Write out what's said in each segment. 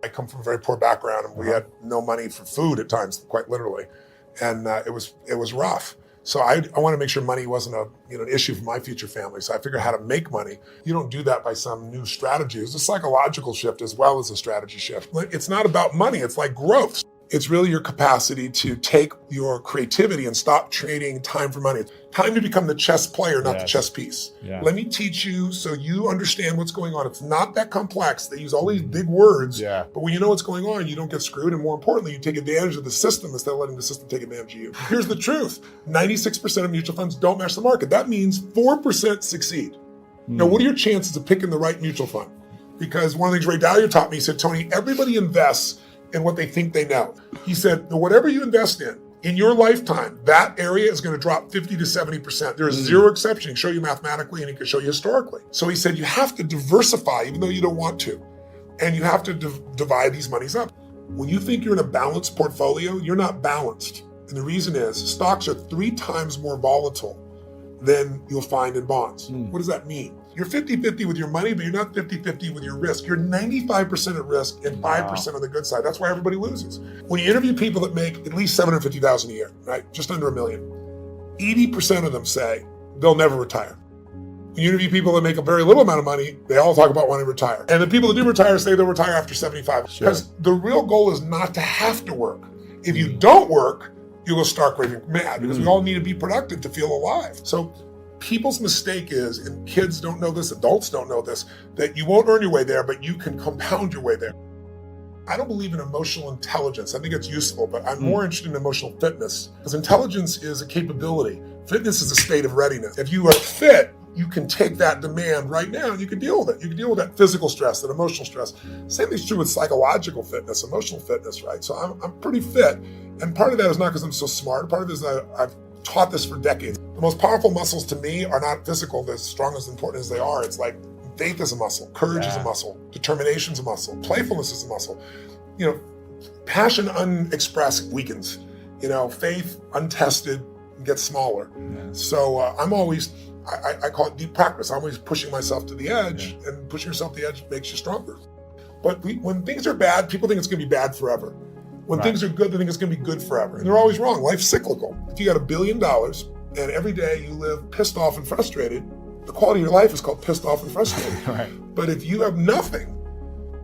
I come from a very poor background, and we had no money for food at times, quite literally. And it was rough. So I want to make sure money wasn't an issue for my future family. So I figured out how to make money. You don't do that by some new strategy. It's a psychological shift as well as a strategy shift. It's not about money. It's like growth. It's really your capacity to take your creativity and stop trading time for money. Time to become the chess player, not the chess piece. Yeah. Let me teach you so you understand what's going on. It's not that complex. They use all these big words, but when you know what's going on, you don't get screwed. And more importantly, you take advantage of the system instead of letting the system take advantage of you. Here's the truth. 96% of mutual funds don't match the market. That means 4% succeed. Now, what are your chances of picking the right mutual fund? Because one of the things Ray Dalio taught me, he said, Tony, everybody invests in what they think they know. He said, whatever you invest in your lifetime, that area is going to drop 50 to 70%. There is zero exception. He can show you mathematically and he can show you historically. So he said, you have to diversify even though you don't want to. And you have to divide these monies up. When you think you're in a balanced portfolio, you're not balanced. And the reason is stocks are 3 times more volatile than you'll find in bonds. What does that mean? You're 50-50 with your money, but you're not 50-50 with your risk. You're 95% at risk and 5% on the good side. That's why everybody loses. When you interview people that make at least $750,000 a year, right? Just under $1 million, 80% of them say they'll never retire. When you interview people that make a very little amount of money, they all talk about wanting to retire. And the people that do retire say they'll retire after 75. Because the real goal is not to have to work. If you don't work, you will start raving mad because we all need to be productive to feel alive. So people's mistake is, and kids don't know this, adults don't know this, that you won't earn your way there, but you can compound your way there. I don't believe in emotional intelligence. I think it's useful, but I'm more interested in emotional fitness because intelligence is a capability. Fitness is a state of readiness. If you are fit, you can take that demand right now and you can deal with it. You can deal with that physical stress, that emotional stress. Same thing's true with psychological fitness, emotional fitness, right? So I'm pretty fit. And part of that is not because I'm so smart. Part of it is I've taught this for decades. The most powerful muscles to me are not physical, they're as strong as important as they are. It's like faith is a muscle, courage is a muscle, determination is a muscle, playfulness is a muscle. Passion unexpressed weakens. Faith untested gets smaller. So I'm always, I call it deep practice. I'm always pushing myself to the edge, and pushing yourself to the edge makes you stronger. But when things are bad, people think it's going to be bad forever. When things are good, they think it's going to be good forever. And they're always wrong. Life's cyclical. If you got $1 billion and every day you live pissed off and frustrated, the quality of your life is called pissed off and frustrated. But if you have nothing,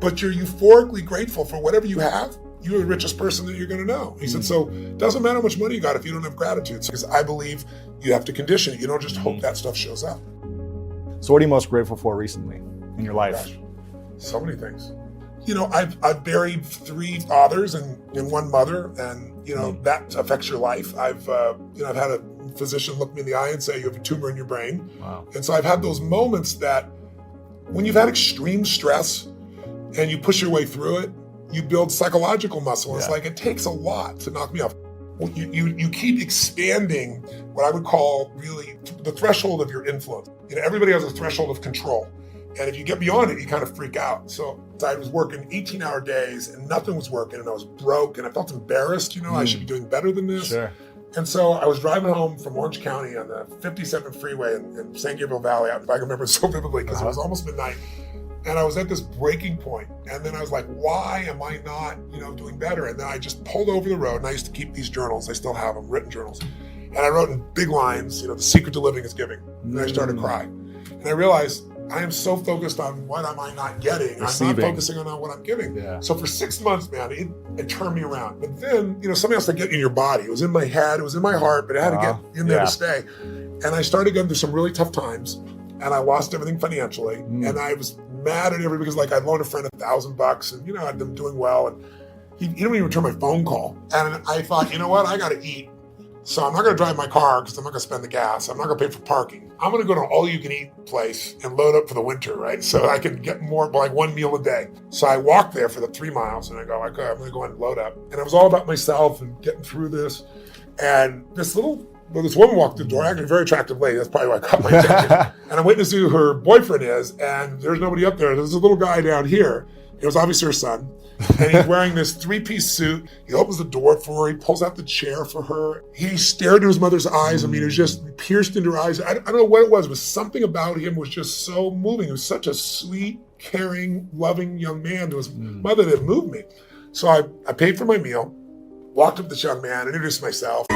but you're euphorically grateful for whatever you have, you're the richest person that you're going to know. He said, so it doesn't matter how much money you got if you don't have gratitude. Because I believe you have to condition it. You don't just hope that stuff shows up. So what are you most grateful for recently in your life? Gosh, so many things. I've buried 3 fathers and 1 mother, and that affects your life. I've had a physician look me in the eye and say you have a tumor in your brain. Wow. And so I've had those moments that when you've had extreme stress and you push your way through it, you build psychological muscle. It's like it takes a lot to knock me off. You keep expanding what I would call really the threshold of your influence. Everybody has a threshold of control. And if you get beyond it, you kind of freak out. So I was working 18-hour days and nothing was working and I was broke and I felt embarrassed, I should be doing better than this. Sure. And so I was driving home from Orange County on the 57th freeway in San Gabriel Valley. I can remember it so vividly because it was almost midnight. And I was at this breaking point. And then I was like, why am I not, doing better? And then I just pulled over the road, and I used to keep these journals. I still have them, written journals. And I wrote in big lines, the secret to living is giving. And I started to cry. And I realized I am so focused on what am I not getting. I'm not focusing on what I'm giving. Yeah. So for 6 months, man, it turned me around. But then, something else to get in your body. It was in my head, it was in my heart, but it had to get in there to stay. And I started going through some really tough times, and I lost everything financially. And I was mad at everybody because I'd loaned a friend $1,000 and, I'd been doing well. And he didn't even return my phone call. And I thought, what? I got to eat. So I'm not going to drive my car because I'm not going to spend the gas. I'm not going to pay for parking. I'm going to go to an all-you-can-eat place and load up for the winter, right? So I can get more, like 1 meal a day. So I walked there for the 3 miles and I go, okay, I'm going to go and load up. And it was all about myself and getting through this. And this woman walked through the door, actually a very attractive lady. That's probably why I caught my attention. And I went to see who her boyfriend is, and there's nobody up there. There's a little guy down here. It was obviously her son. And he's wearing this 3-piece suit. He opens the door for her. He pulls out the chair for her. He stared into his mother's eyes. I mean, it was just pierced into her eyes. I don't know what it was. It was something about him was just so moving. It was such a sweet, caring, loving young man. There was mother that moved me. So I paid for my meal, walked up to this young man, introduced myself.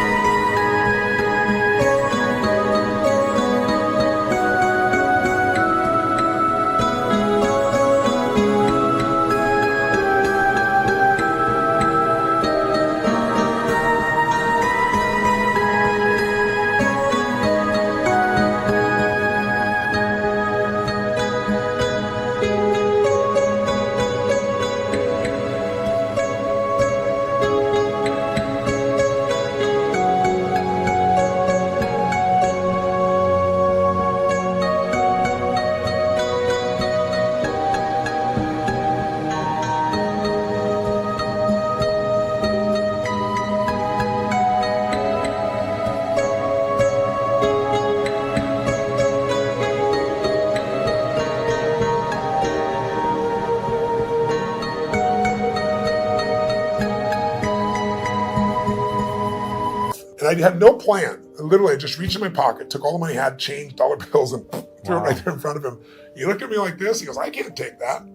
And I had no plan. Literally, I just reached in my pocket, took all the money I had, changed dollar bills, and threw it right there in front of him. He looked at me like this. He goes, I can't take that.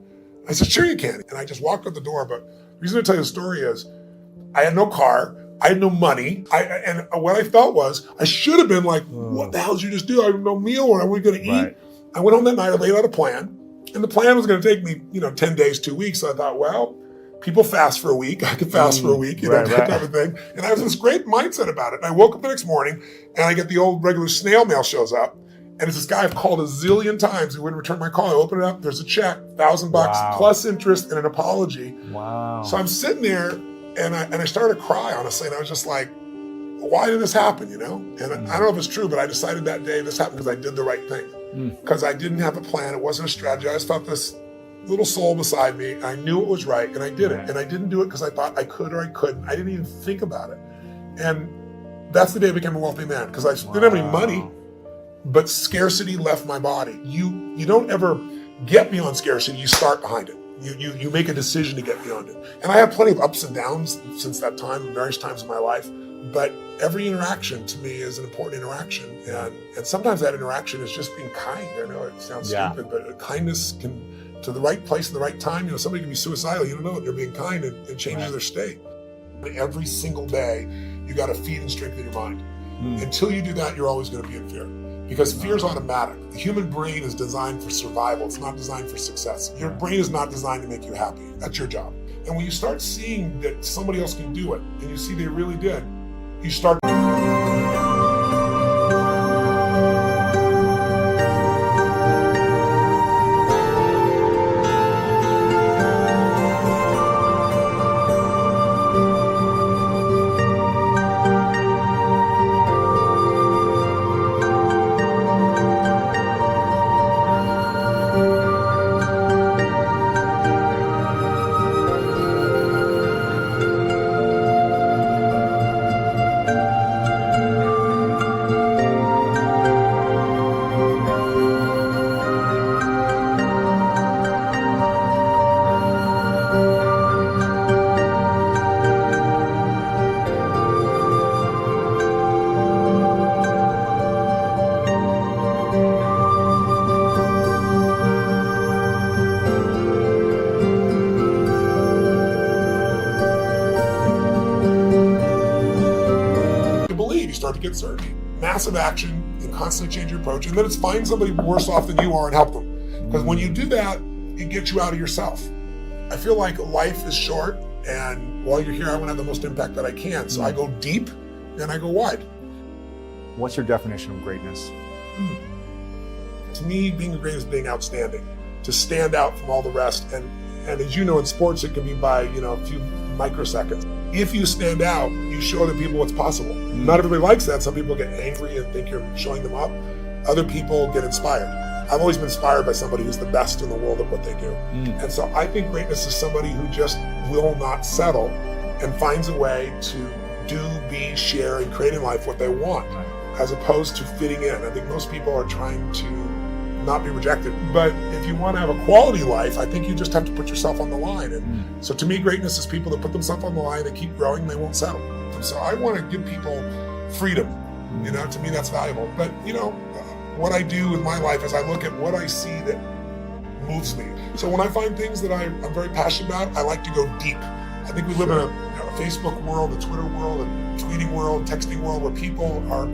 I said, sure you can. And I just walked out the door. But the reason I tell you the story is I had no car. I had no money. And what I felt was I should have been like, what the hell did you just do? I have no meal. What are we going to eat? I went home that night. I laid out a plan. And the plan was going to take me, 10 days, 2 weeks. So I thought, well, people fast for a week. I could fast for a week, that type of thing. And I have this great mindset about it. And I woke up the next morning and I get the old regular snail mail shows up. And it's this guy I've called a zillion times who wouldn't return my call. I open it up. There's a check, $1,000 plus interest and an apology. Wow. So I'm sitting there and I started to cry, honestly. And I was just like, why did this happen, And I don't know if it's true, but I decided that day this happened because I did the right thing. Because I didn't have a plan. It wasn't a strategy. I just felt this little soul beside me. I knew it was right and I did it. And I didn't do it because I thought I could or I couldn't. I didn't even think about it. And that's the day I became a wealthy man because I didn't have any money, but scarcity left my body. You don't ever get beyond scarcity. You start behind it. You make a decision to get beyond it. And I have plenty of ups and downs since that time, various times in my life. But every interaction to me is an important interaction. And sometimes that interaction is just being kind. I know it sounds stupid, but kindness can, to the right place at the right time, somebody can be suicidal. You don't know it. They're being kind and it changes their state. Every single day, you got to feed and strengthen your mind. Until you do that, you're always going to be in fear. Because fear is automatic. The human brain is designed for survival. It's not designed for success. Your brain is not designed to make you happy. That's your job. And when you start seeing that somebody else can do it, and you see they really did, you start... Start to get certainty. Massive action and constantly change your approach. And then it's find somebody worse off than you are and help them. Because when you do that, it gets you out of yourself. I feel like life is short, and while you're here, I want to have the most impact that I can. So I go deep and I go wide. What's your definition of greatness? To me, being great is being outstanding. To stand out from all the rest. And as you know, in sports, it can be by a few microseconds. If you stand out, you show other people what's possible. Not everybody likes that. Some people get angry and think you're showing them up. Other people get inspired. I've always been inspired by somebody who's the best in the world at what they do. And so I think greatness is somebody who just will not settle and finds a way to do, be, share, and create in life what they want, as opposed to fitting in. I think most people are trying to not be rejected. But if you want to have a quality life, I think you just have to put yourself on the line. And so to me, greatness is people that put themselves on the line, they keep growing, they won't settle. And so I want to give people freedom. To me, that's valuable. But what I do with my life is I look at what I see that moves me. So when I find things that I'm very passionate about, I like to go deep. I think we live in a Facebook world, a Twitter world, a tweeting world, texting world where people are,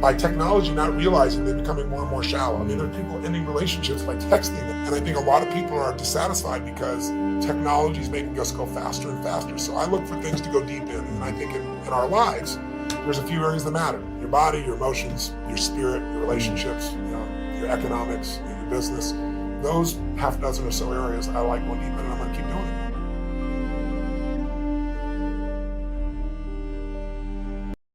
by technology, not realizing they're becoming more and more shallow. I mean, there are people ending relationships by texting. And I think a lot of people are dissatisfied because technology is making us go faster and faster. So I look for things to go deep in. And I think in our lives, there's a few areas that matter. Your body, your emotions, your spirit, your relationships, your economics, your business. Those half dozen or so areas I like going deep in, and I'm going to keep doing it.